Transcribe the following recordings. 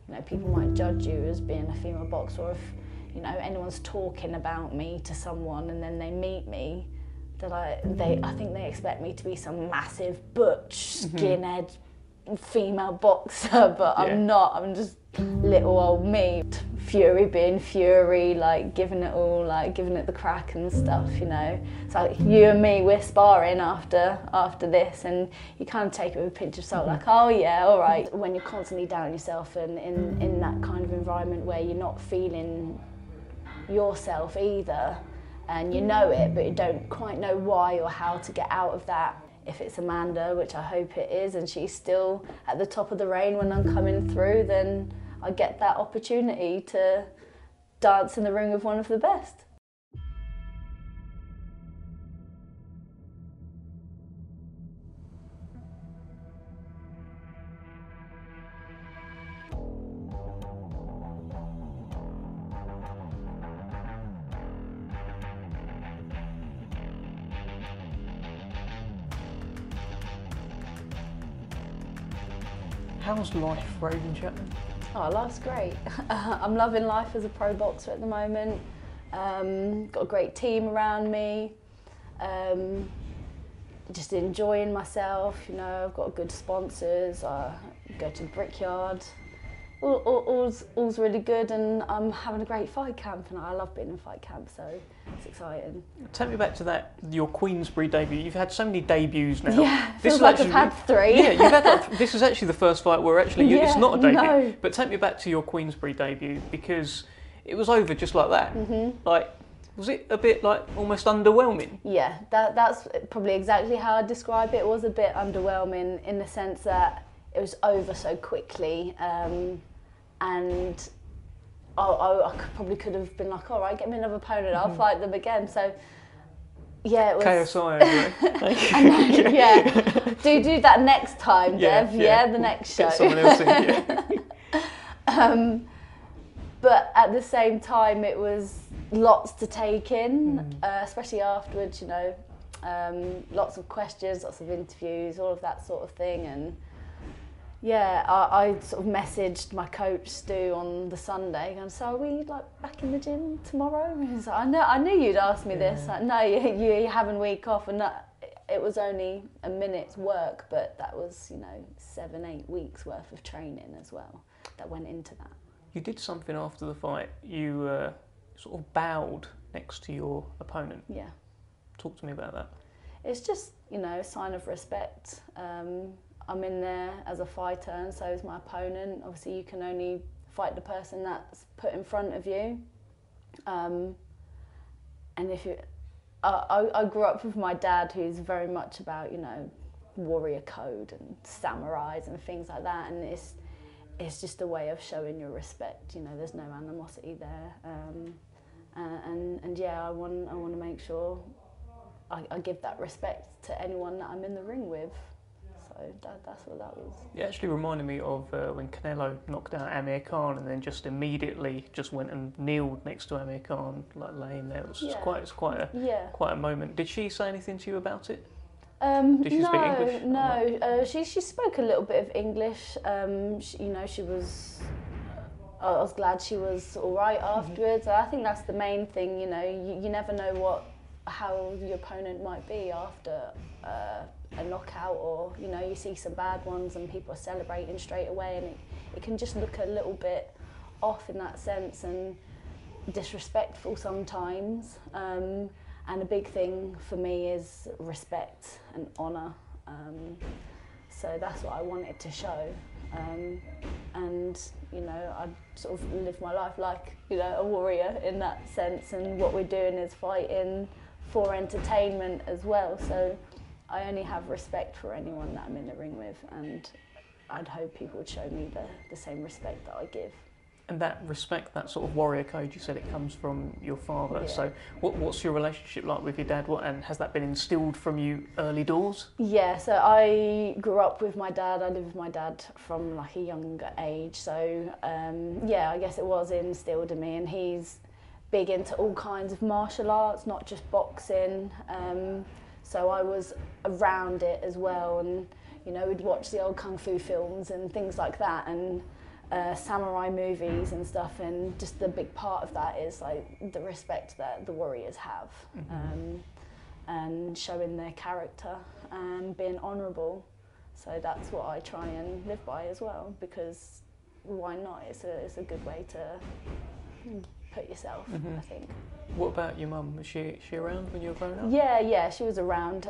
you know, people might judge you as being a female boxer, or if, you know, anyone's talking about me to someone and then they meet me, that I think they expect me to be some massive butch skinhead female boxer, but I'm not. I'm just little old me. Fury being Fury, like giving it all, like giving it the crack and stuff, you know. It's like you and me, we're sparring after this, and you kind of take it with a pinch of salt, like, oh yeah, all right. When you're constantly down on yourself and in that kind of environment where you're not feeling yourself either, and you know it, but you don't quite know why or how to get out of that. If it's Amanda, which I hope it is, and she's still at the top of the reign when I'm coming through, then I get that opportunity to dance in the ring with one of the best. How's life, Raven Chapman? Oh, life's great. I'm loving life as a pro boxer at the moment. Got a great team around me. Just enjoying myself, you know. I've got good sponsors. I go to the Brickyard. All's really good, and I'm having a great fight camp, and I love being in fight camp, so it's exciting. Take me back to your Queensberry debut. You've had so many debuts now. Yeah, feels like I've had 3. Yeah, you've had that. This is actually the first fight where actually it's not a debut. No. But take me back to your Queensberry debut, because it was over just like that. Like, was it a bit like almost underwhelming? Yeah, that's probably exactly how I describe it. It was a bit underwhelming in the sense that it was over so quickly. And I probably could have been like, all right, get me another opponent, I'll fight them again. So, yeah, it was... KSI, anyway. And then, do that next time, Dev, the next show. Get someone else in, But at the same time, it was lots to take in, especially afterwards, you know. Lots of questions, lots of interviews, all of that sort of thing. And yeah, I sort of messaged my coach Stu on the Sunday, going, so are we like back in the gym tomorrow? And he was like, I knew you'd ask me this. Like, no, you're having a week off, and it was only a minute's work, but that was, you know, 7-8 weeks worth of training as well that went into that. You did something after the fight. You sort of bowed next to your opponent. Yeah. Talk to me about that. It's just, you know, a sign of respect. I'm in there as a fighter, and so is my opponent. Obviously, you can only fight the person that's put in front of you. And if you, I grew up with my dad, who's very much about, you know, warrior code and samurais and things like that. And it's just a way of showing your respect. You know, there's no animosity there. And yeah, I want to make sure I give that respect to anyone that I'm in the ring with. So that's what that was. It actually reminded me of when Canelo knocked out Amir Khan and then just immediately just went and kneeled next to Amir Khan, like laying there. It was quite a moment. Did she say anything to you about it? Did she speak English? No. She spoke a little bit of English. You know, she was. I was glad she was all right afterwards. I think that's the main thing. You know, you never know how your opponent might be after a knockout, or, you know, you see some bad ones and people are celebrating straight away, and it can just look a little bit off in that sense and disrespectful sometimes. And a big thing for me is respect and honour. So that's what I wanted to show. And, you know, I sort of live my life like, you know, a warrior in that sense, and what we're doing is fighting for entertainment as well. So I only have respect for anyone that I'm in the ring with, and I'd hope people would show me the same respect that I give. And that respect, that sort of warrior code, you said it comes from your father. Yeah. So what's your relationship like with your dad? And has that been instilled from you early doors? Yeah, so I grew up with my dad. I lived with my dad from like a younger age. So yeah, I guess it was instilled in me, and he's big into all kinds of martial arts, not just boxing. So I was around it as well, and, you know, we'd watch the old kung fu films and things like that, and samurai movies and stuff, and just the big part of that is like the respect that the warriors have, and showing their character and being honourable. So that's what I try and live by as well, because why not? It's a good way to put yourself, I think. What about your mum? Was she around when you were growing up? Yeah, she was around.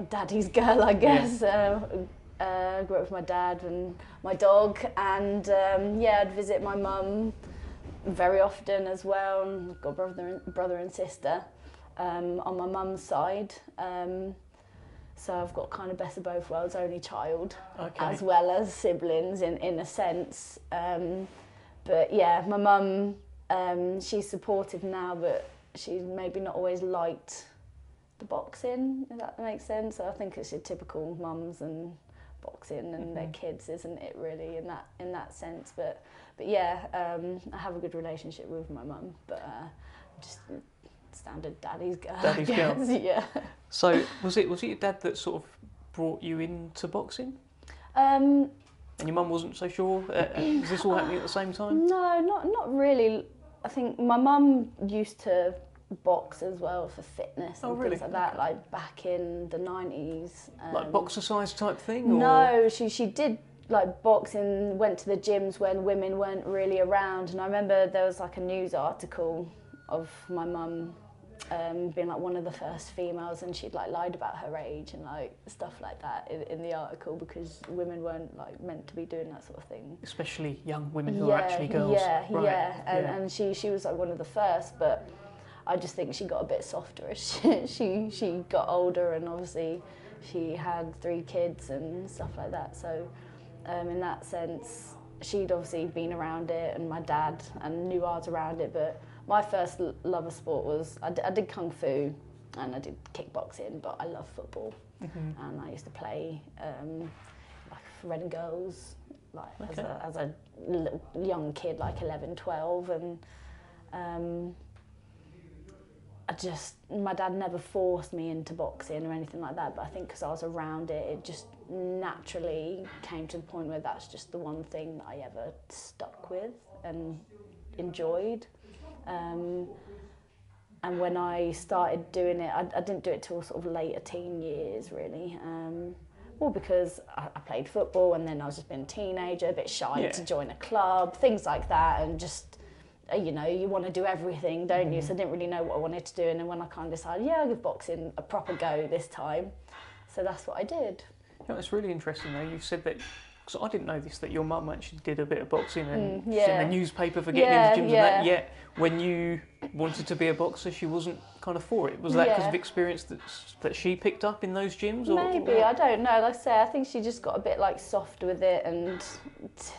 Daddy's girl, I guess. Yeah. Grew up with my dad and my dog, and I'd visit my mum very often as well. And I've got brother and sister on my mum's side. So I've got kind of best of both worlds, only child, as well as siblings in a sense. But yeah, my mum, she's supportive now, but she's maybe not always liked the boxing, if that makes sense. So I think it's your typical mums and boxing and their kids, isn't it, really, in that sense. But yeah, I have a good relationship with my mum, but just standard daddy's girl. Daddy's girl. Yeah. So was it your dad that sort of brought you into boxing? And your mum wasn't so sure? Was this all happening at the same time? No, not really. I think my mum used to box as well for fitness and things like that, like back in the 90s. Like boxercise type thing? Or? No, she did like boxing, went to the gyms when women weren't really around. And I remember there was like a news article of my mum being like one of the first females, and she'd like lied about her age and like stuff like that in the article, because women weren't like meant to be doing that sort of thing. Especially young women who are actually girls. And she was like one of the first, but I just think she got a bit softer as she got older, and obviously she had 3 kids and stuff like that. So in that sense, she'd obviously been around it, and my dad, and knew I was around it. But my first love of sport was, I did kung fu and I did kickboxing, but I love football. And I used to play like red and girls, like as a little young kid, like 11, 12, and my dad never forced me into boxing or anything like that, but I think because I was around it, it just naturally came to the point where that's just the one thing that I ever stuck with and enjoyed. And when I started doing it, I didn't do it till sort of later teen years, really. Well, because I played football, and then I was just being a teenager, a bit shy to join a club, things like that, and just, you know, you want to do everything, don't you? So I didn't really know what I wanted to do, and then when I kind of decided, I'll give boxing a proper go this time, so that's what I did. You know, it's really interesting though, you've said that, because I didn't know this, that your mum actually did a bit of boxing and she's in the newspaper for getting into gyms and that, yet when you wanted to be a boxer, she wasn't kind of for it. Was that because of experience that she picked up in those gyms? Maybe, I don't know. Like I say, I think she just got a bit like soft with it, and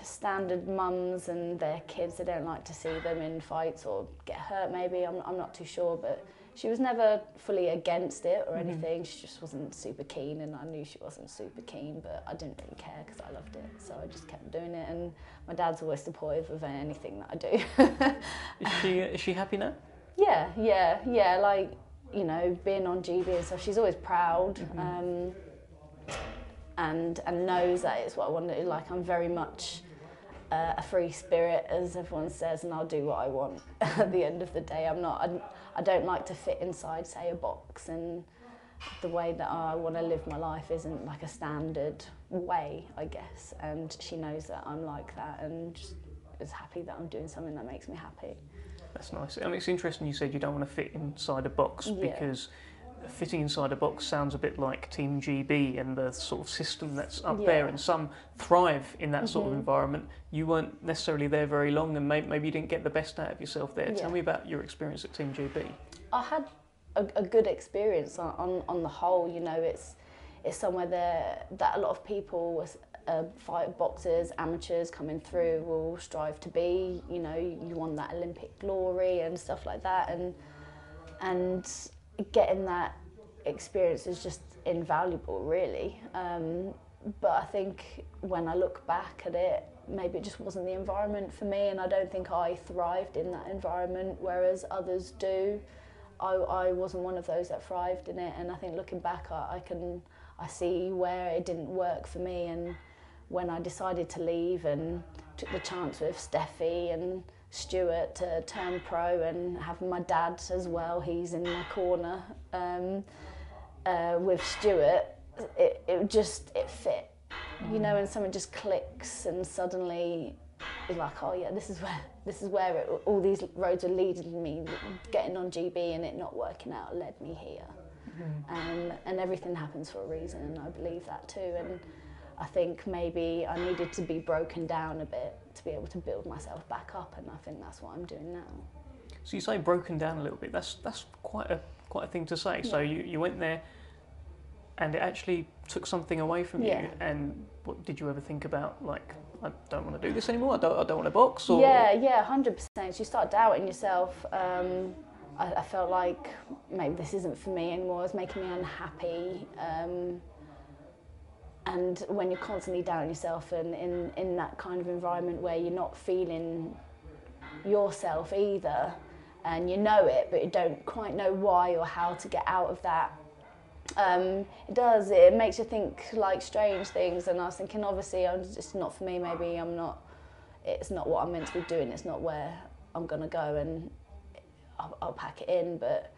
standard mums and their kids, they don't like to see them in fights or get hurt maybe, I'm not too sure, but she was never fully against it or anything. She just wasn't super keen, and I knew she wasn't super keen, but I didn't really care because I loved it, so I just kept doing it. And my dad's always supportive of anything that I do. Is she happy now? Yeah. Like, you know, being on GB and stuff, she's always proud, and knows that it's what I want to do. Like, I'm very much a free spirit, as everyone says, and I'll do what I want at the end of the day. I don't like to fit inside, say, a box, and the way that I want to live my life isn't like a standard way, I guess, and she knows that I'm like that, and just is happy that I'm doing something that makes me happy. That's nice. I mean, it's interesting you said you don't want to fit inside a box, because fitting inside a box sounds a bit like Team GB and the sort of system that's up there, and some thrive in that sort of environment. You weren't necessarily there very long, and maybe you didn't get the best out of yourself there. Tell me about your experience at Team GB. I had a good experience on the whole. You know, it's somewhere there that a lot of people, fight boxers, amateurs coming through, will strive to be. You know, you want that Olympic glory and stuff like that, and getting that experience is just invaluable, really. But I think when I look back at it, maybe it just wasn't the environment for me, and I don't think I thrived in that environment, whereas others do. I wasn't one of those that thrived in it, and I think looking back, I see where it didn't work for me, and when I decided to leave and took the chance with Steffi and Stuart to turn pro, and having my dad as well, he's in my corner with Stuart, it fit, you know, and something just clicks, and suddenly it's like, oh yeah, this is where all these roads are leading me. Getting on GB and it not working out led me here. And everything happens for a reason, and I believe that too. And I think maybe I needed to be broken down a bit to be able to build myself back up, and I think that's what I'm doing now. So you say broken down a little bit. That's quite a thing to say. Yeah. So you went there, and it actually took something away from you. And what did you ever think about, like, I don't want to do this anymore? I don't want to box? Or? Yeah, 100%. You start doubting yourself. I felt like maybe this isn't for me anymore. It was making me unhappy. And when you're constantly doubting yourself and in that kind of environment where you're not feeling yourself either, and you know it, but you don't quite know why or how to get out of that, it makes you think like strange things. And I was thinking, obviously, it's not for me. Maybe it's not what I'm meant to be doing. It's not where I'm going to go, and I'll pack it in. But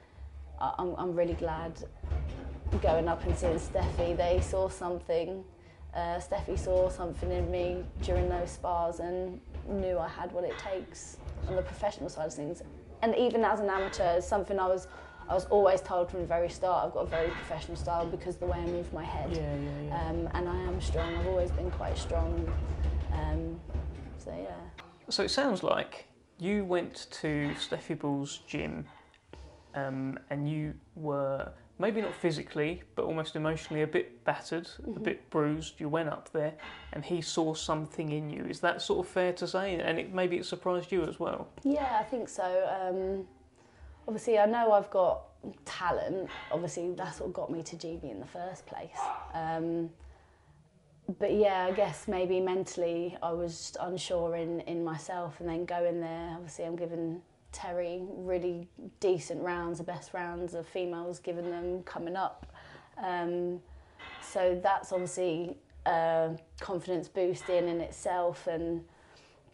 I'm really glad going up and seeing Steffi. They saw something. Steffi saw something in me during those spars and knew I had what it takes on the professional side of things. And even as an amateur, it's something I was always told from the very start. I've got a very professional style because of the way I move my head. And I am strong. I've always been quite strong. So yeah. So it sounds like you went to Steffi Bull's gym, and you were maybe not physically, but almost emotionally a bit battered, a bit bruised. You went up there, and he saw something in you. Is that sort of fair to say? And maybe it surprised you as well. Yeah, I think so. Obviously, I know I've got talent. Obviously, that's what got me to GB in the first place. But yeah, I guess maybe mentally I was just unsure in myself, and then going there, obviously I'm giving Terry really decent rounds, the best rounds of females given them coming up. So that's obviously confidence boosting in itself, and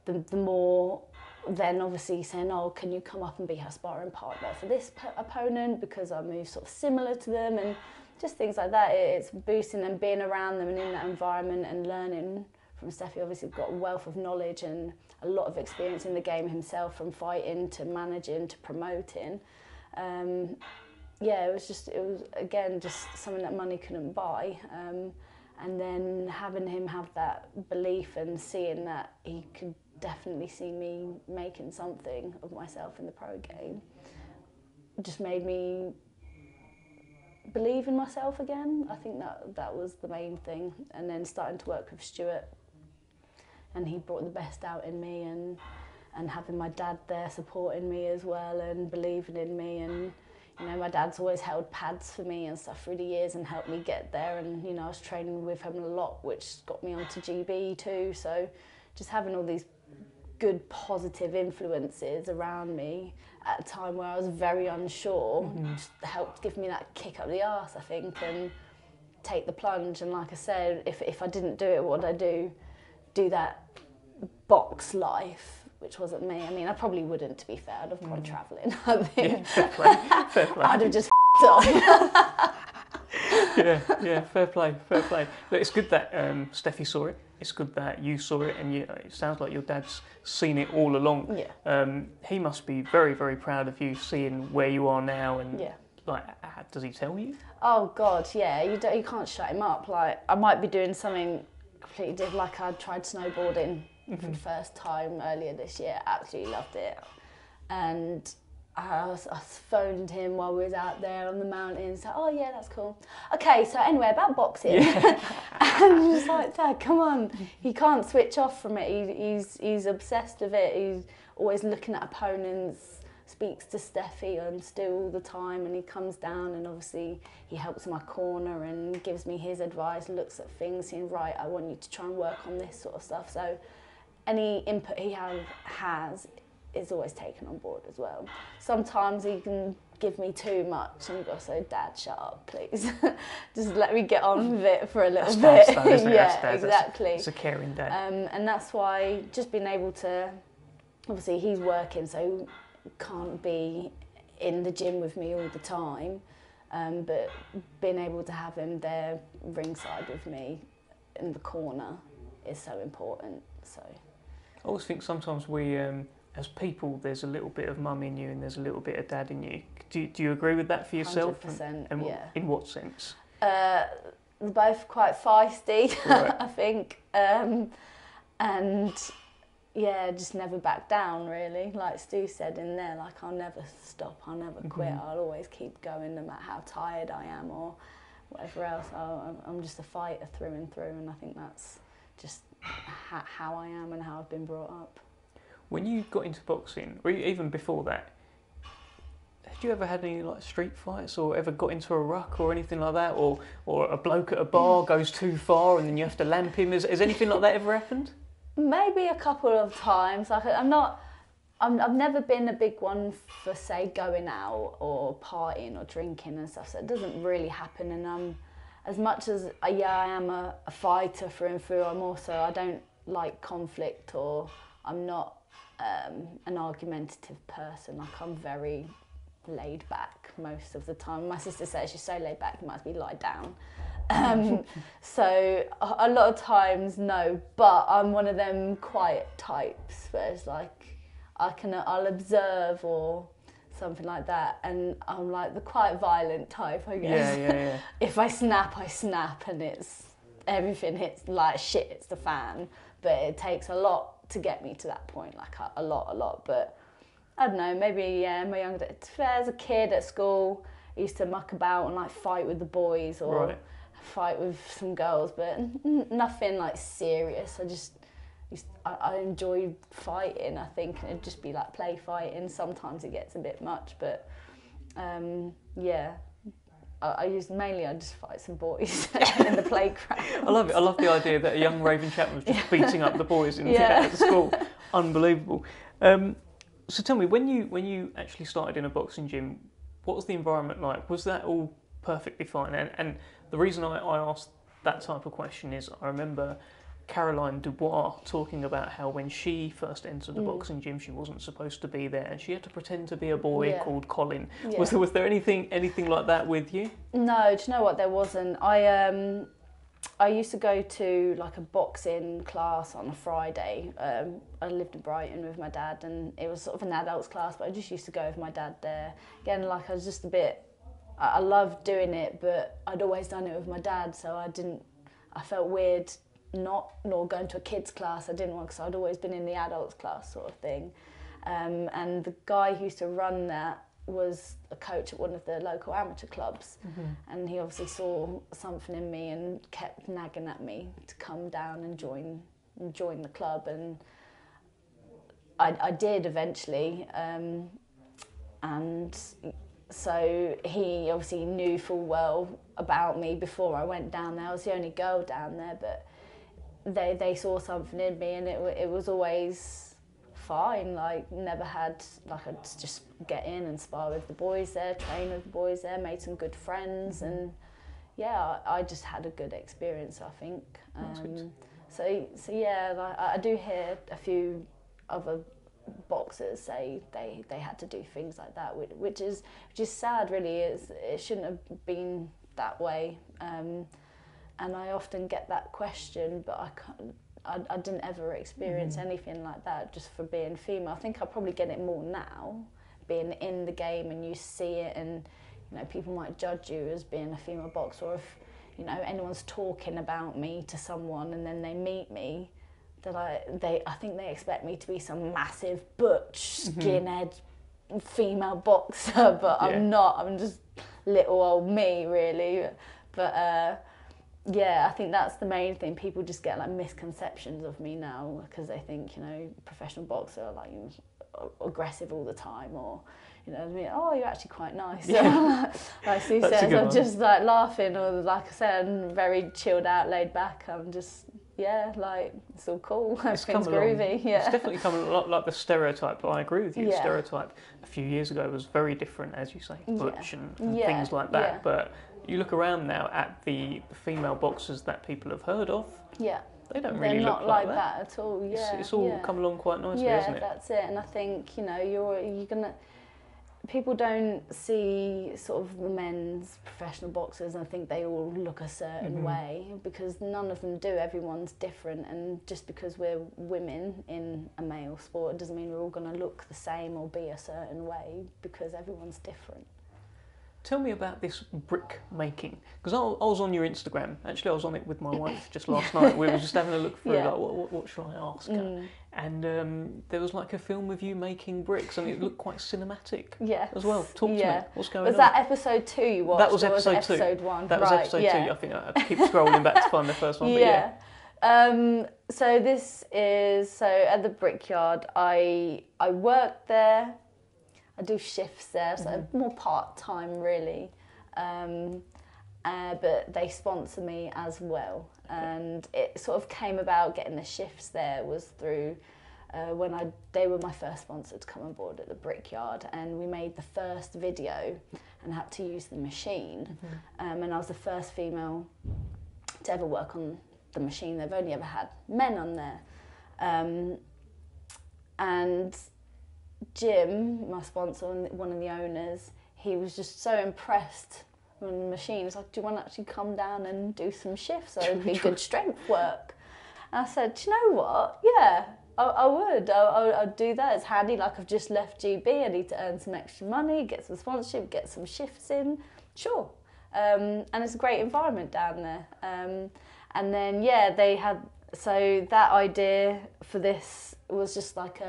the more then obviously saying, oh, can you come up and be her sparring partner for this opponent, because I move sort of similar to them, and just things like that. It's boosting and being around them and in that environment and learning from Steffi. Obviously got a wealth of knowledge and a lot of experience in the game himself, from fighting to managing to promoting. It was again just something that money couldn't buy. And then having him have that belief and seeing that he could definitely see me making something of myself in the pro game just made me believe in myself again. I think that was the main thing. And then starting to work with Stuart, and he brought the best out in me, and having my dad there supporting me as well and believing in me. And you know, my dad's always held pads for me and stuff through the years and helped me get there. And you know, I was training with him a lot, which got me onto GB too. So just having all these good positive influences around me at a time where I was very unsure just helped give me that kick up the arse, I think, and take the plunge. And like I said, if I didn't do it, what would I do that box life, which wasn't me. I mean, I probably wouldn't, to be fair. I'd have gone travelling, I think. Yeah, fair play. I'd have just off. Yeah, fair play. Look, it's good that Steffi saw it. It's good that you saw it, and it sounds like your dad's seen it all along. Yeah. He must be very, very proud of you, seeing where you are now, and like, does he tell you? Oh God, yeah. You can't shut him up. Like, I might be doing something completely different. Like, I tried snowboarding for the first time earlier this year. Absolutely loved it, and I phoned him while we was out there on the mountains. Like, oh yeah, that's cool. Okay, so anyway, about boxing. Yeah. And he was like, Dad, come on. He can't switch off from it. He's obsessed with it. He's always looking at opponents, speaks to Steffi and Stu all the time, and he comes down and obviously he helps in my corner and gives me his advice, looks at things, saying, right, I want you to try and work on this sort of stuff. So any input he has is always taken on board as well. Sometimes he can give me too much, and you got to say, Dad, shut up, please. Just let me get on with it for a little bit. Dad, isn't it? Yeah, Dad. exactly. It's a caring dad. And that's why just being able to, obviously he's working, so can't be in the gym with me all the time, but being able to have him there ringside with me in the corner is so important. So I always think sometimes we, as people, there's a little bit of mum in you and there's a little bit of dad in you. Do you agree with that for yourself? 100%, and yeah. In what sense? They're both quite feisty, Right. I think, and yeah, just never back down really. Like Stu said in there, like I'll never stop, I'll never quit, I'll always keep going no matter how tired I am or whatever else. I'm just a fighter through and through, and I think that's just how I am and how I've been brought up. When you got into boxing, or even before that, had you ever had any like street fights or ever got into a ruck or anything like that, or a bloke at a bar goes too far and then you have to lamp him? Has anything like that ever happened? Maybe a couple of times. Like I've never been a big one for say going out or partying or drinking and stuff. So it doesn't really happen. And as much as I am a fighter through and through, I don't like conflict, or I'm not an argumentative person. Like I'm very laid back most of the time. My sister says she's so laid back, you might as well lie down. So a lot of times no, but I'm one of them quiet types where it's like I'll observe or something like that, and I'm like the quite violent type, I guess. Yeah. If I snap, and it's everything hits like shit hits the fan, but it takes a lot to get me to that point, like a lot. But I don't know, maybe my younger days, as a kid at school, I used to muck about and like fight with the boys or fight with some girls, but nothing like serious. I enjoy fighting, I think, and it'd just be like play fighting. Sometimes it gets a bit much, but yeah. I just fight some boys in the playground. I love it. I love the idea that a young Raven Chapman was just beating up the boys in at school. Unbelievable. So tell me, when you actually started in a boxing gym, what was the environment like? Was that all perfectly fine? And the reason I asked that type of question is I remember Caroline Dubois talking about how when she first entered the boxing gym, she wasn't supposed to be there, and she had to pretend to be a boy called Colin. Yeah. Was there anything like that with you? No, do you know what? There wasn't. I used to go to like a boxing class on a Friday. I lived in Brighton with my dad, and it was sort of an adults class, but I just used to go with my dad there. Again, like I was just a bit, I loved doing it, but I'd always done it with my dad, so I felt weird not going to a kids class. I didn't want, because I'd always been in the adults class sort of thing. And the guy who used to run that was a coach at one of the local amateur clubs, and he obviously saw something in me and kept nagging at me to come down and join the club, and I did eventually, and so he obviously knew full well about me before I went down there. I was the only girl down there, but they saw something in me, and it was always fine. Like never had, like I'd just get in and spar with the boys there, train with the boys there, made some good friends, and yeah, I just had a good experience, I think. So yeah, like, I do hear a few other boxers say they had to do things like that, which is sad really. It shouldn't have been that way. And I often get that question, but I didn't ever experience anything like that just for being female. I think I probably get it more now, being in the game, and you see it, and you know, people might judge you as being a female boxer, or if you know anyone's talking about me to someone and then they meet me, that I think they expect me to be some massive butch skinhead female boxer, but I'm not. I'm just little old me really. But yeah, I think that's the main thing. People just get like misconceptions of me now because they think, you know, professional boxer are like aggressive all the time, or you know, I mean, oh, you're actually quite nice. Yeah. Like Sue says, I'm just like laughing, or like I said, I'm very chilled out, laid back. I'm just yeah, like it's all cool. Everything's groovy. Yeah, it's definitely come a lot like the stereotype. But I agree with you. The stereotype a few years ago was very different, as you say, butch and things like that. Yeah. But you look around now at the female boxers that people have heard of. Yeah. They don't really look like that. that at all. Yeah, it's all come along quite nicely, isn't it? Yeah, that's it. And I think, you know, you're gonna. People don't see sort of the men's professional boxers, and I think they all look a certain way, because none of them do. Everyone's different, and just because we're women in a male sport, it doesn't mean we're all going to look the same or be a certain way, because everyone's different. Tell me about this brick making, because I was on your Instagram. Actually, I was on it with my wife just last night. We were just having a look through, like, what should I ask her? And there was like a film of you making bricks, and it looked quite cinematic as well. Talk to me. What's going on? Was that episode 2 you watched? That was episode 2. Episode 1. That was episode 2. I think I had to keep scrolling back to find the first one. But so this is at the Brickyard. I worked there. I do shifts there, so more part-time really. But they sponsor me as well. And it sort of came about, getting the shifts there was through when they were my first sponsor to come on board at the Brickyard, and we made the first video and had to use the machine. And I was the first female to ever work on the machine. They've only ever had men on there. And Jim, my sponsor and one of the owners, he was just so impressed with the machine. He was like, do you want to actually come down and do some shifts? So it'd be good strength work. And I said, do you know what? Yeah, I would. I'd do that. It's handy. Like, I've just left GB. I need to earn some extra money, get some sponsorship, get some shifts in. Sure. And it's a great environment down there. And then, they had... So that idea for this was just like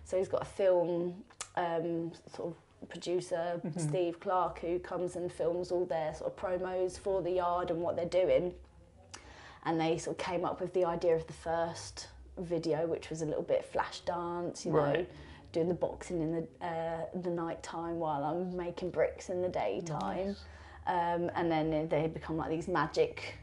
So he's got a film sort of producer, Steve Clark, who comes and films all their sort of promos for the yard and what they're doing. And they sort of came up with the idea of the first video, which was a little bit flash dance, you know, doing the boxing in the night time while I'm making bricks in the daytime. Nice. And then they become like these magic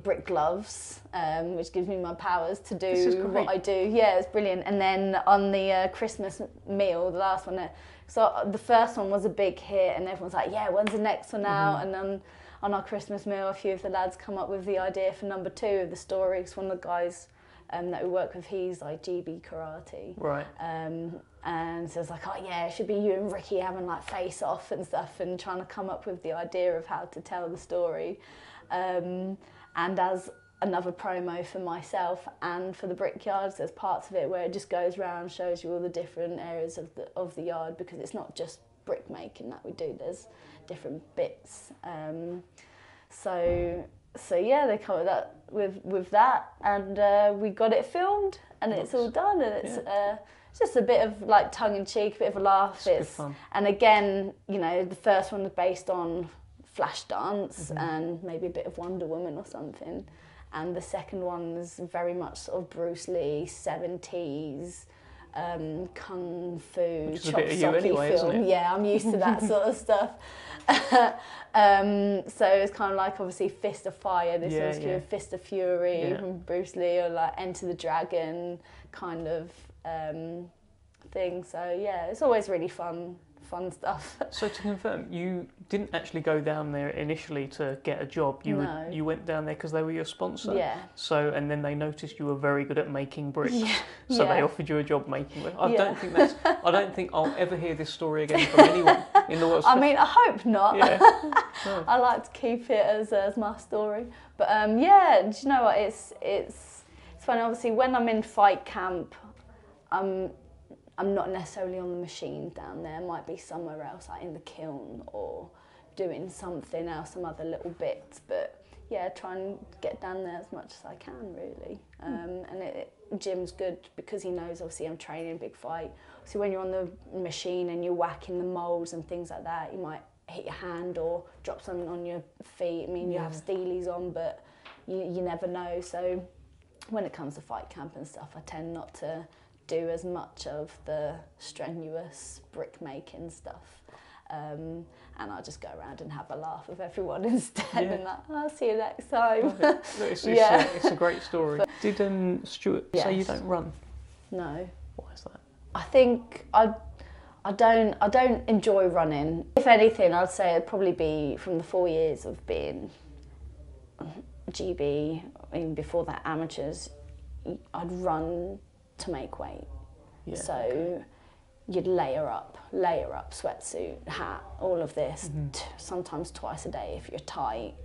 brick gloves, which gives me my powers to do what I do. Yeah, it's brilliant. And then on the Christmas meal, the last one, so the first one was a big hit, and everyone's like, yeah, when's the next one out? And then on our Christmas meal, a few of the lads come up with the idea for number 2 of the story, because one of the guys that we work with, he's like GB karate. Right. And so it's like, oh yeah, it should be you and Ricky having like face off and stuff, and trying to come up with the idea of how to tell the story. And as another promo for myself and for the Brickyards, there's parts of it where it just goes around, shows you all the different areas of the yard, because it's not just brick making that we do, there's different bits. So yeah, they come with that, and we got it filmed, and it's all done, and it's just a bit of like tongue in cheek, a bit of a laugh. It's fun. And again, you know, the first one was based on flash dance and maybe a bit of Wonder Woman or something, and the second one was very much sort of Bruce Lee 70s kung fu chop socky film. Isn't it? Yeah, I'm used to that sort of stuff. So it's kind of like obviously Fist of Fire. This one's Fist of Fury from Bruce Lee, or like Enter the Dragon kind of thing. So yeah, it's always really fun stuff. So to confirm, you didn't actually go down there initially to get a job. You went down there because they were your sponsor. Yeah. So, and then they noticed you were very good at making bricks. Yeah. So they offered you a job making bricks. I don't think I'll ever hear this story again from anyone in the world. I mean, I hope not. Yeah. No. I like to keep it as my story. But do you know what? It's funny. Obviously, when I'm in fight camp, I'm not necessarily on the machine down there. I might be somewhere else, like in the kiln or doing something else, some other little bits. But yeah, try and get down there as much as I can, really. And Jim's good because he knows, obviously, I'm training big fight. So when you're on the machine and you're whacking the moulds and things like that, you might hit your hand or drop something on your feet. I mean, you have steelies on, but you never know. So when it comes to fight camp and stuff, I tend not to do as much of the strenuous brick making stuff. and I'll just go around and have a laugh with everyone instead, and like, I'll see you next time. It's a great story. Did Stuart say you don't run? No. Why is that? I think I don't enjoy running. If anything, I'd say it'd probably be from the 4 years of being GB, even before that amateurs, I'd run to make weight. Yeah, so you'd layer up, sweatsuit, hat, all of this, sometimes twice a day if you're tight,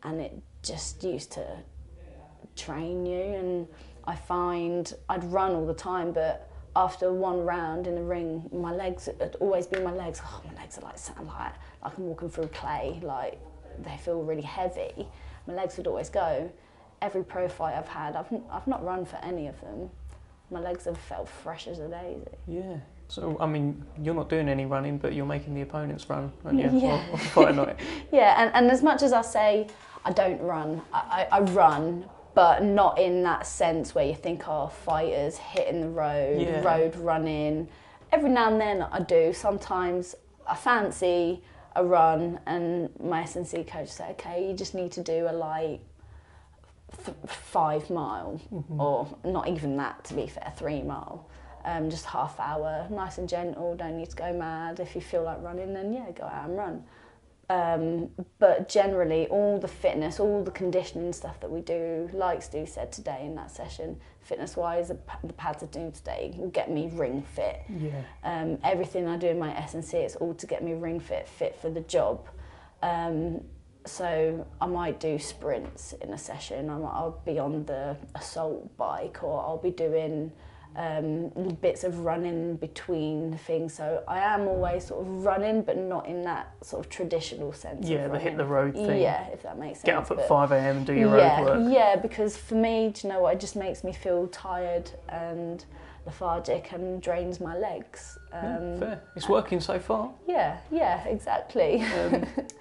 and it just used to train you. And I find I'd run all the time, but after one round in the ring, my legs, it'd always be my legs. Oh, my legs are like I'm walking through clay, like they feel really heavy. My legs would always go. Every pro fight I've had, I've not run for any of them. My legs have felt fresh as a daisy. Yeah. So, I mean, you're not doing any running, but you're making the opponents run, aren't you? Yeah. On fight night. Yeah, and as much as I say I don't run, I run, but not in that sense where you think, oh, fighters hitting the road, road running. Every now and then I do. Sometimes I fancy a run, and my S&C coach said, okay, you just need to do a light 5 mile, or not even that, to be fair, 3 mile. Just half hour, nice and gentle, don't need to go mad. If you feel like running, then yeah, go out and run. But generally, all the fitness, all the conditioning stuff that we do, like Stu said today in that session, fitness-wise, the pads I do today will get me ring fit. Yeah. Everything I do in my S&C, it's all to get me ring fit for the job. So I might do sprints in a session. I'll be on the assault bike, or I'll be doing bits of running between things. So I am always sort of running, but not in that sort of traditional sense. Yeah, the hit the road thing. Yeah, if that makes sense. Get up at 5 a.m. and do your road work. Yeah, because for me, do you know what? It just makes me feel tired and lethargic and drains my legs. Fair. It's working so far. Yeah, exactly.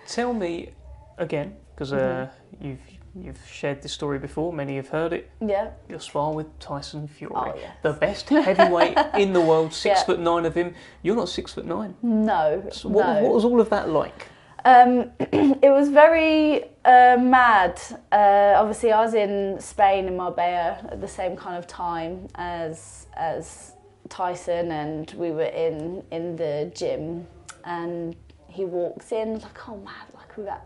Tell me again, because you've shared this story before, many have heard it. Yeah. Your spar with Tyson Fury. Oh, yes. The best heavyweight in the world, 6'9" of him. You're not 6'9". No. So what was all of that like? It was very mad. Obviously, I was in Spain, in Marbella, at the same kind of time as Tyson, and we were in the gym, and he walks in, like, oh man, like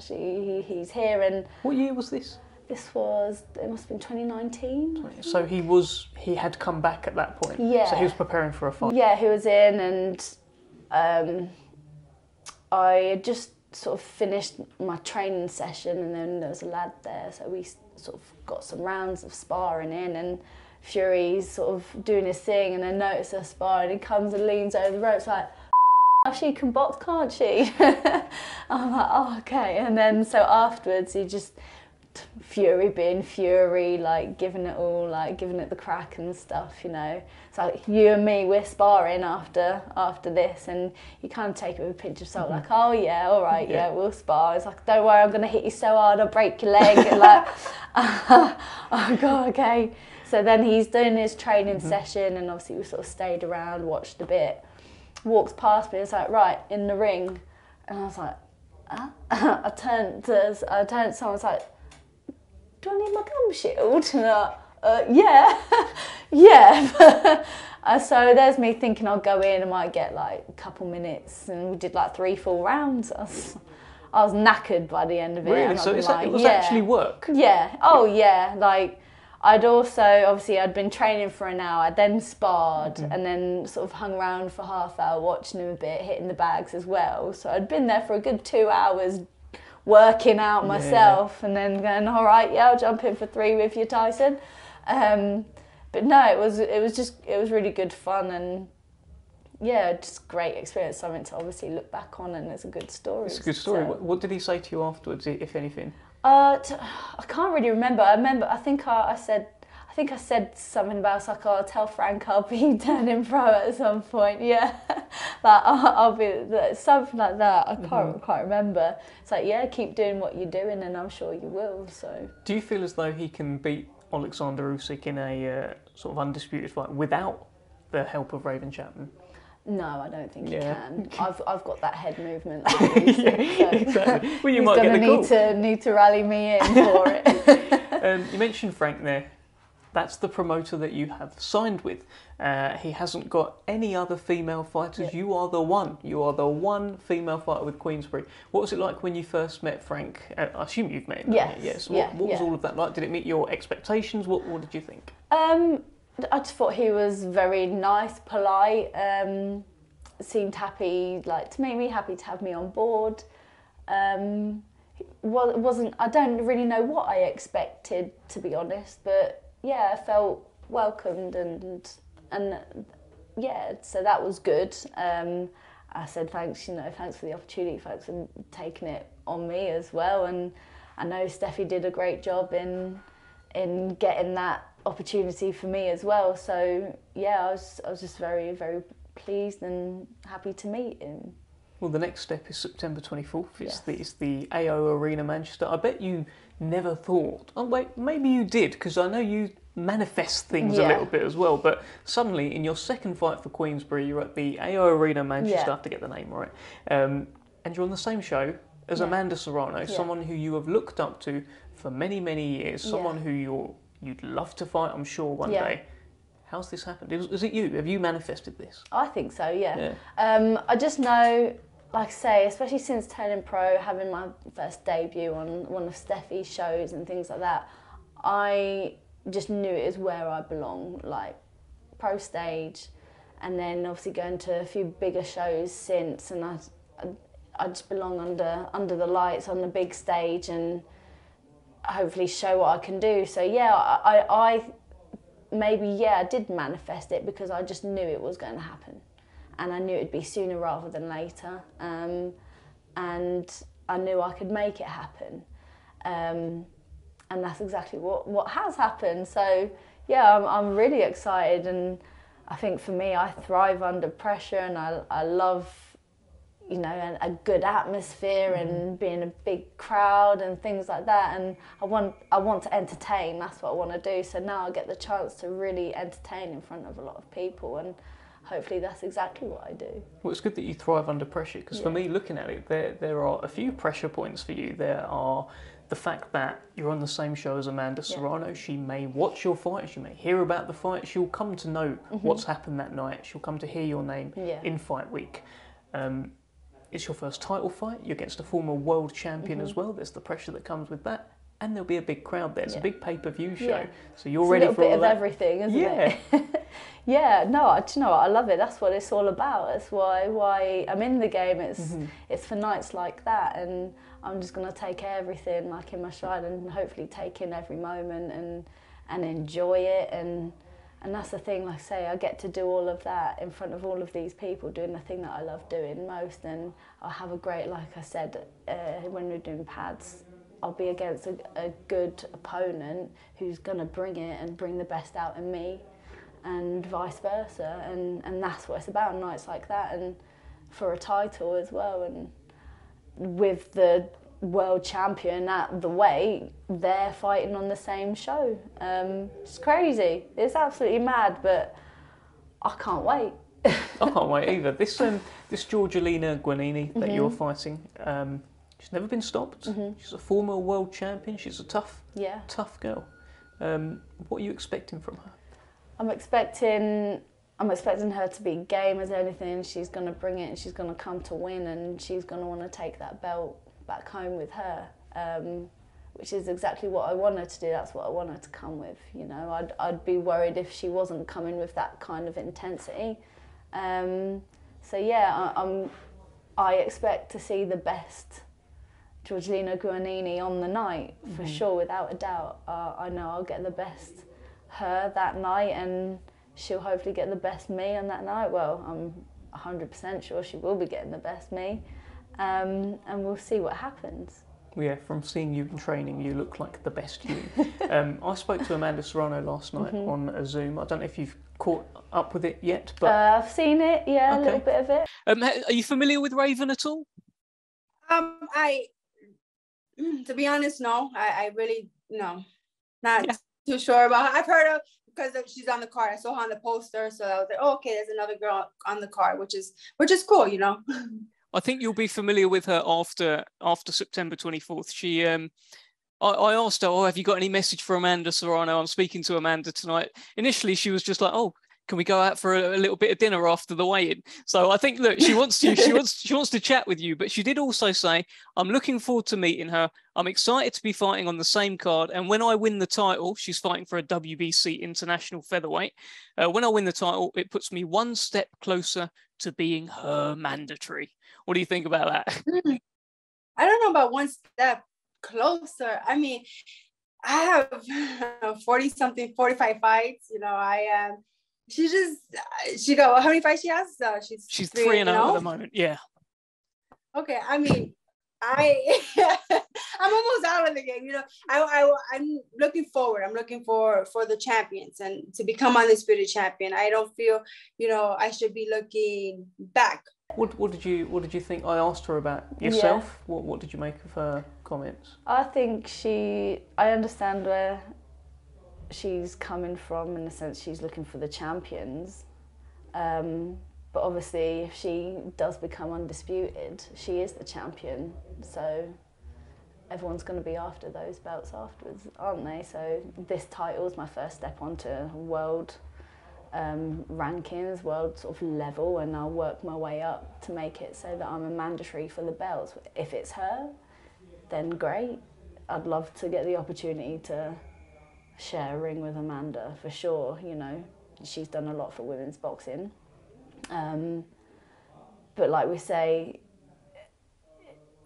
he's here. And what year was this? This was, it must have been 2019. So he had come back at that point. Yeah. So he was preparing for a fight. Yeah, he was in, and I had just sort of finished my training session, and then there was a lad there, so we sort of got some rounds of sparring in, and Fury's sort of doing his thing, and then noticed us sparring, he comes and leans over the ropes like, she can box, can't she? I'm like, oh, okay. And then so afterwards, he just, Fury being Fury, like giving it the crack and stuff, you know. It's like, you and me, we're sparring after this, and you kind of take it with a pinch of salt, like, oh yeah, all right, yeah, we'll spar. It's like, don't worry, I'm gonna hit you so hard, I'll break your leg. And like, oh god, okay. So then he's doing his training session, and obviously we sort of stayed around, watched a bit. Walks past me, it's like, right, in the ring. And I was like, huh? I turned to someone, it's like, do I need my gum shield? And yeah, yeah. So there's me thinking I'll go in, I might get like a couple minutes, and we did like 3 full rounds. I was knackered by the end of it. Really? So it was actually work? Yeah, oh yeah, like, I'd also, obviously I'd been training for an hour, I then sparred, and then sort of hung around for half hour watching him a bit, hitting the bags as well. So I'd been there for a good 2 hours working out myself, and then going, all right, yeah, I'll jump in for 3 with you, Tyson. But no, it was really good fun, and yeah, just great experience, something to obviously look back on, and it's a good story. It's a good story. So, what did he say to you afterwards, if anything? I can't really remember. I think I said something about, like, oh, I'll tell Frank I'll be turning pro at some point. Yeah, like I'll be something like that. I can't quite remember. It's like, yeah, keep doing what you're doing, and I'm sure you will. So, do you feel as though he can beat Alexander Usyk in a sort of undisputed fight without the help of Raven Chapman? No, I don't think he can. I've got that head movement. Exactly. Well, you might get the call. Need to rally me in for it. You mentioned Frank there. That's the promoter that you have signed with. He hasn't got any other female fighters. Yep. You are the one. You are the one female fighter with Queensberry. What was it like when you first met Frank? I assume you've met him. Yes. What was all of that like? Did it meet your expectations? What did you think? I just thought he was very nice, polite. Seemed happy, to make me happy to have me on board. Wasn't. I don't really know what I expected, to be honest, but. Yeah, I felt welcomed and so that was good. I said thanks for the opportunity, thanks for taking it on me as well. And I know Steffi did a great job in getting that opportunity for me as well. So yeah, I was just very, very pleased and happy to meet him. Well, the next step is September 24th. It's the AO Arena Manchester. I bet you never thought, oh wait, maybe you did, because I know you manifest things a little bit as well, but suddenly in your second fight for Queensberry, you're at the AO Arena Manchester, I have to get the name right, and you're on the same show as Amanda Serrano, someone who you have looked up to for many, many years, someone who you'd love to fight, I'm sure, one day. How's this happened? Is it you? Have you manifested this? I think so, yeah. I just know, like I say, especially since turning pro, having my first debut on one of Steffi's shows and things like that, I just knew it was where I belong, like pro stage, and then obviously going to a few bigger shows since, and I just belong under the lights on the big stage and hopefully show what I can do. So yeah, I did manifest it because I just knew it was going to happen. And I knew it'd be sooner rather than later, and I knew I could make it happen, and that's exactly what has happened. So yeah, I'm really excited, and I think for me, I thrive under pressure, and I love, a good atmosphere and being a big crowd and things like that. And I want to entertain. That's what I want to do. So now I get the chance to really entertain in front of a lot of people, and hopefully that's exactly what I do. Well, it's good that you thrive under pressure, because for me, looking at it, there are a few pressure points for you. There are the fact that you're on the same show as Amanda Serrano. She may watch your fight, she may hear about the fight, she'll come to know what's happened that night, she'll come to hear your name in fight week. It's your first title fight, you're against a former world champion as well, there's the pressure that comes with that. And there'll be a big crowd there. It's a big pay-per-view show, so you're ready for all that. A little bit of everything, isn't it? Yeah, no, do you know what? I love it. That's what it's all about. That's why I'm in the game. It's for nights like that, and I'm just gonna take everything like in my stride and hopefully take in every moment and enjoy it. And that's the thing. Like I say, I get to do all of that in front of all of these people, doing the thing that I love doing most. And I'll have a great, like I said, when we're doing pads, I'll be against a good opponent who's going to bring it and bring the best out in me, and vice versa. And that's what it's about, nights like that, and for a title as well. And with the world champion at the weight, they're fighting on the same show. It's crazy. It's absolutely mad, but I can't wait. I can't wait either. This Jorgelina Guanine that you're fighting, she's never been stopped. She's a former world champion. She's a tough girl. What are you expecting from her? I'm expecting her to be game as anything. She's going to bring it, and she's going to come to win, and she's going to want to take that belt back home with her, which is exactly what I want her to do. That's what I want her to come with. I'd be worried if she wasn't coming with that kind of intensity. So yeah, I expect to see the best Jorgelina Guanine on the night, for sure, without a doubt. I know I'll get the best her that night, and she'll hopefully get the best me on that night. Well, I'm 100% sure she will be getting the best me, and we'll see what happens. Well, yeah, from seeing you in training, you look like the best you. I spoke to Amanda Serrano last night on a Zoom. I don't know if you've caught up with it yet, but I've seen it, a little bit of it. Are you familiar with Raven at all? To be honest, no. I really, no. Not too sure about her. I've heard a because she's on the card. I saw her on the poster, so I was like, oh, okay, there's another girl on the card, which is cool, you know. I think you'll be familiar with her after September 24th. She I asked her, oh, have you got any message for Amanda Serrano? I'm speaking to Amanda tonight. Initially, she was just like, oh, can we go out for a little bit of dinner after the weigh-in? So I think, look, she wants to chat with you, but she did also say, I'm looking forward to meeting her. I'm excited to be fighting on the same card. And when I win the title, she's fighting for a WBC International Featherweight. When I win the title, it puts me one step closer to being her mandatory. What do you think about that? I don't know about one step closer. I mean, I have 40-something, 45 fights. You know, she got, how many fights she has? She's 3-0 at the moment. Yeah. Okay. I mean, I'm almost out of the game. You know, I'm looking forward. I'm looking for the champions and to become undisputed champion. I don't feel, you know, I should be looking back. What did you think I asked her about yourself? Yeah. What did you make of her comments? I think I understand where she's coming from, in the sense she's looking for the champions. But obviously if she does become undisputed, she is the champion. So everyone's going to be after those belts afterwards, aren't they? So this title is my first step onto world rankings, world sort of level, and I'll work my way up to make it so that I'm a mandatory for the belts. If it's her, then great. I'd love to get the opportunity to share a ring with Amanda, for sure. You know, she's done a lot for women's boxing. But like we say,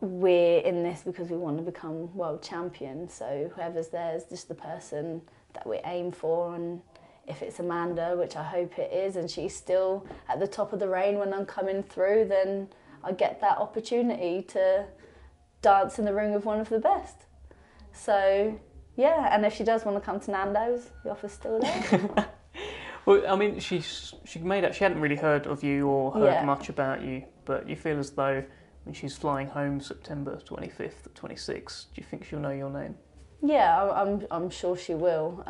we're in this because we want to become world champions. So whoever's there is just the person that we aim for. And if it's Amanda, which I hope it is, and she's still at the top of the reign when I'm coming through, then I get that opportunity to dance in the ring with one of the best. So yeah, and if she does want to come to Nando's, the offer's still there. Well, I mean, she hadn't really heard of you or heard much about you, but you feel as though when she's flying home September 25th, 26th, do you think she'll know your name? Yeah, I'm sure she will.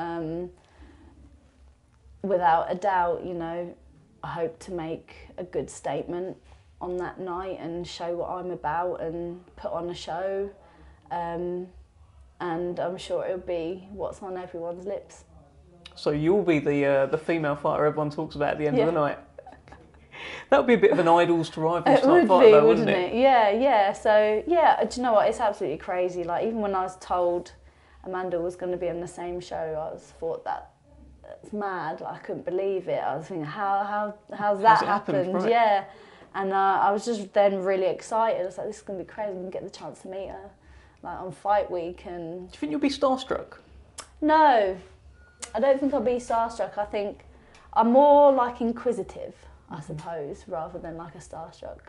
Without a doubt, you know, I hope to make a good statement on that night and show what I'm about and put on a show. And I'm sure it'll be what's on everyone's lips. So you'll be the female fighter everyone talks about at the end of the night. That would be a bit of an idols to rivals type fight, though, wouldn't it? Yeah. So yeah, do you know what? It's absolutely crazy. Like, even when I was told Amanda was going to be on the same show, I thought that's mad. Like, I couldn't believe it. I was thinking, how's that happened? Right. Yeah. And I was just then really excited. I was like, this is going to be crazy. I'm going to get the chance to meet her, like, on fight week. And do you think you'll be starstruck? No, I don't think I'll be starstruck. I think I'm more like inquisitive, I suppose, rather than like a starstruck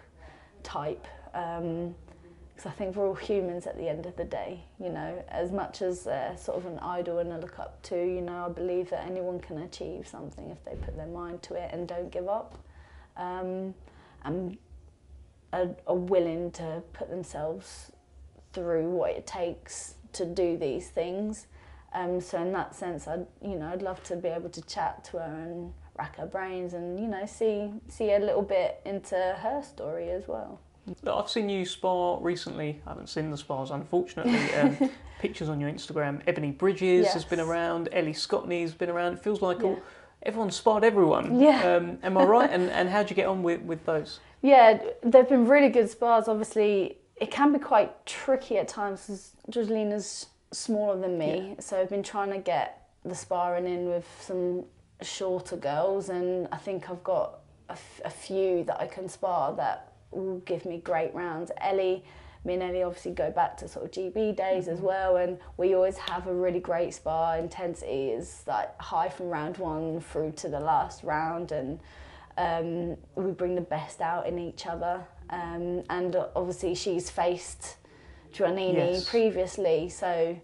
type. Because I think we're all humans at the end of the day, you know. As much as sort of an idol and a look up to, you know, I believe that anyone can achieve something if they put their mind to it and don't give up. And are willing to put themselves through what it takes to do these things. So in that sense, I'd love to be able to chat to her and rack her brains and, you know, see a little bit into her story as well. I've seen you spar recently. I haven't seen the spars, unfortunately. Pictures on your Instagram. Ebony Bridges has been around. Ellie Scottney's been around. It feels like everyone's sparred everyone. Yeah. Am I right? And how'd you get on with those? Yeah, they've been really good spars. Obviously, it can be quite tricky at times because Jorgelina's smaller than me, so I've been trying to get the sparring in with some shorter girls, and I think I've got a few that I can spar that will give me great rounds. Me and Ellie obviously go back to sort of GB days as well, and we always have a really great spar. Intensity is like high from round one through to the last round, and we bring the best out in each other. And obviously she's faced Guanine previously, so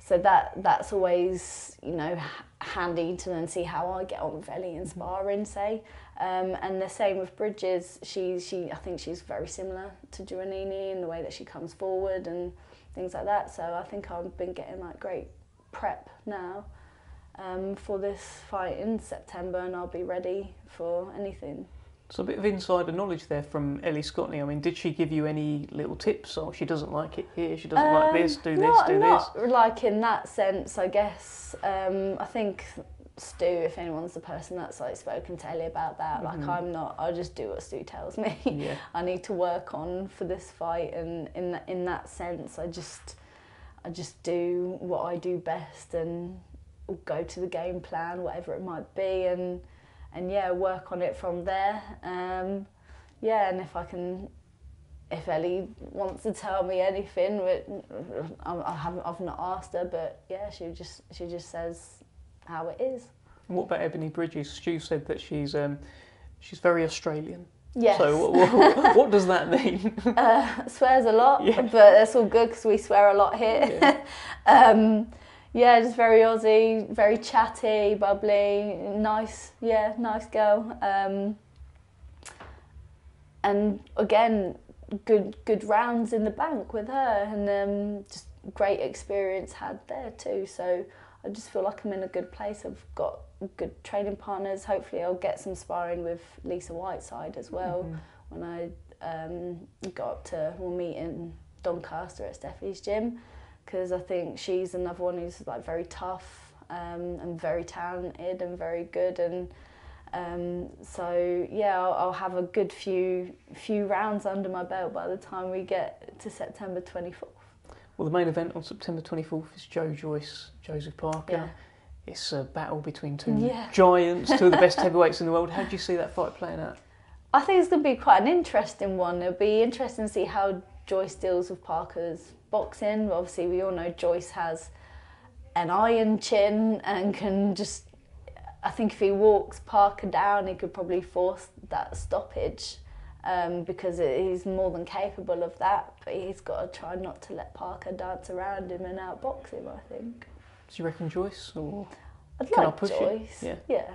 that's always, you know, handy to then see how I get on with Ellie in sparring, say. And the same with Bridges. I think she's very similar to Guanine in the way that she comes forward and things like that. So I think I've been getting like great prep now. for this fight in September, and I'll be ready for anything. So a bit of insider knowledge there from Ellie Scottney. I mean, did she give you any little tips? Or she doesn't like it here, she doesn't like this, do this, do this? Not like in that sense, I guess. I think Stu, if anyone's the person that's like spoken to Ellie about that, like I'm not, I just do what Stu tells me. Yeah. I need to work on for this fight, and in that sense, I just do what I do best and go to the game plan, whatever it might be, and yeah, work on it from there. Yeah, and if Ellie wants to tell me anything, I've not asked her, but yeah, she just says how it is. What about Ebony Bridges? Stu said that she's very Australian. Yes. So what does that mean? Swears a lot, yeah. But that's all good because we swear a lot here. Yeah. Yeah, just very Aussie, very chatty, bubbly, nice. Yeah, nice girl. And again, good rounds in the bank with her, and just great experience had there too. So I just feel like I'm in a good place. I've got good training partners. Hopefully I'll get some sparring with Lisa Whiteside as well when I we'll meet in Doncaster at Steffi's gym, because I think she's another one who's like very tough and very talented and very good, and so yeah, I'll have a good few rounds under my belt by the time we get to September 24th. Well, the main event on September 24th is Joe Joyce, Joseph Parker. Yeah. It's a battle between two giants, two of the best heavyweights in the world. How do you see that fight playing out? I think it's going to be quite an interesting one. It'll be interesting to see how Joyce deals with Parker's boxing. Obviously, we all know Joyce has an iron chin and can just... I think if he walks Parker down, he could probably force that stoppage because he's more than capable of that. But he's got to try not to let Parker dance around him and outbox him, I think. Do you reckon Joyce? Or I'd like Joyce. Yeah.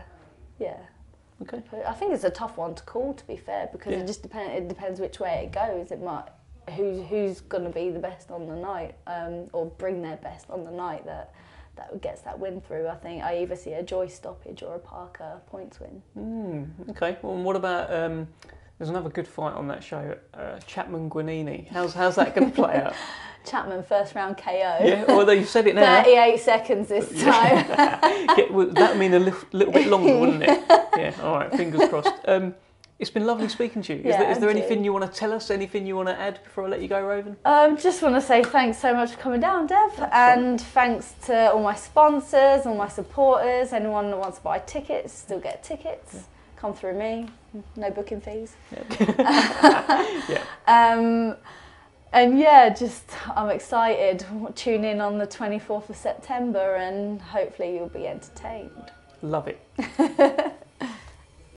Okay. I think it's a tough one to call, to be fair, because it depends which way it goes. It might who's going to be the best on the night, or bring their best on the night that gets that win through. I think I either see a Joyce stoppage or a Parker points win. Okay. Well, and what about there's another good fight on that show, Chapman Guanine. How's that going to play out? Chapman first round KO. Yeah, although you said it now. 38 seconds this time. Well, that'd mean a little bit longer, wouldn't it? Yeah, all right, fingers crossed. It's been lovely speaking to you. Is there anything you want to tell us, anything you want to add before I let you go, Raven? Just want to say thanks so much for coming down, Dev, and thanks to all my sponsors, all my supporters, anyone that wants to buy tickets, still get tickets. Come through me, no booking fees. And yeah, I'm excited. Tune in on the 24th of September and hopefully you'll be entertained. Love it.